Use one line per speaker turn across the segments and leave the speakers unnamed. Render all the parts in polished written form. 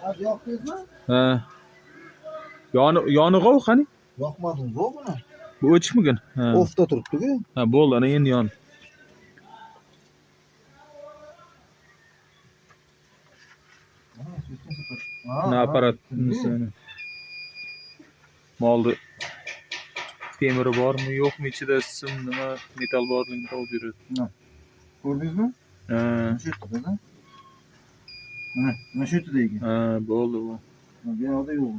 Hadi yoqdingizmi?
Ha. Yonig'ov qani?
Yoqmadingiz buni.
Bu o'chishmagan. Ha.
Ofda turibdi-ku.
Ha, bo'ldi, ana endi yon. Ne aparat misali. Molni temiri bormi, yo'qmi, ichida sim nima metal borligini topib beradi.
Ko'rdingizmi?
Ha.
Shu yerda. Mana shu yerda ekan.
Ha, bo'ldi bu.
Bu yoqda yo'q.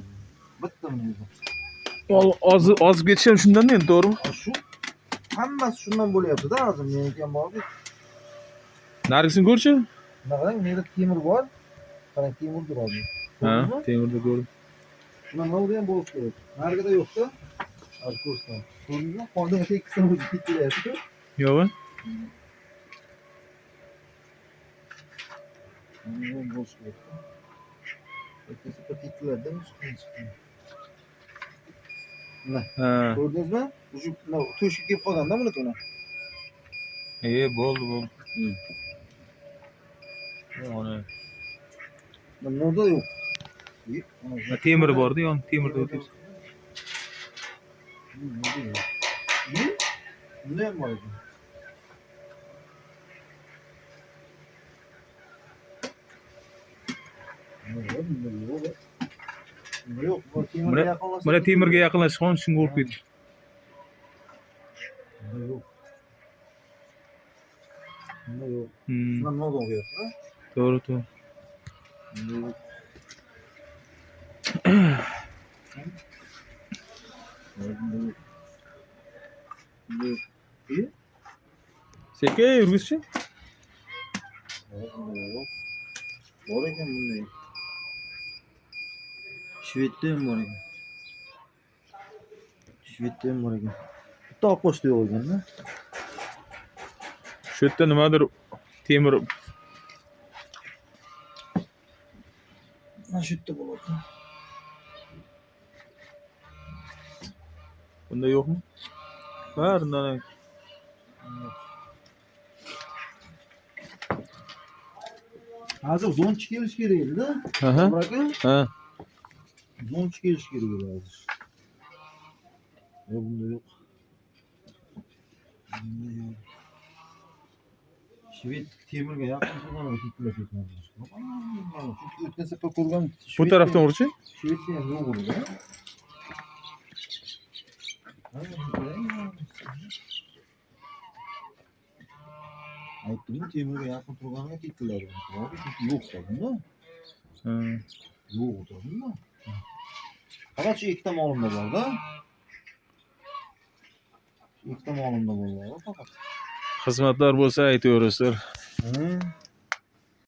Bittami yo'q.
Ozib ketish ham shundan endi, to'g'rimi?
Shu hammasi shundan bo'lyapti-da, hozir meniki ham borku.
Narigisini ko'rchi?
Qarang, menda temir bor. Qarang, temir turadi.
Ha, temirda ko'rdim.
Shundan nolda ham bo'lish kerak. Narigida yo'q-da. Hozir ko'rsam. Ko'rdingizmi? Qolgan ikkisini o'zi ketdilar-ku.
Yo'q.
Bundan bo'lish kerak. Ikkisi ketdilar-da, chiqdi. Mana.
Ha.
Ko'rdingizmi? Shu to'shib kelib qolganda bunikini.
Bo'ldi. Mana.
Bunlarda yo'q.
Temiri bordi, yon temirda o'tibdi.
Bunda ham bor ekan. Yo'q, bu temirga yaqinlashib.
Mana temirga yaqinlashgan shunga urib ketdi.
Yo'q. Bunda yo'q.
Hmm.
Shundan nima bo'lyapti?
To'g'ri.
Yo'q.
Sekin yurgizchi.
Bor ekan bunday. Shvedda ham bor ekan. Bitta oq pochta yo'q ekan-da.
Shu yerda nimadir temir.
Mana shu yerda bo'lyapti.
Bunda yo'qmi? Baridan.
Hozir zonchi kelish kerak edi-da.
Aha. Ha.
Zonchi kelish kerak edi hozir. Bunda yo'q. Shved temirga yaqin turgan ketdilar ketmadi. Chunki o'tgan safar ko'rgan
Bu tarafdan urchi?
Shvedda ham yo'q edi. Aytdim, temirga yaqin turganiga ketdilar. Chunki yo'q-da bunda.
Ha.
Yo'q-da bunda. Faqat shu ikkita molimda bor-da. Ikkita molimda bor faqat.
Xizmatlar bo'lsa aytaverasizlar.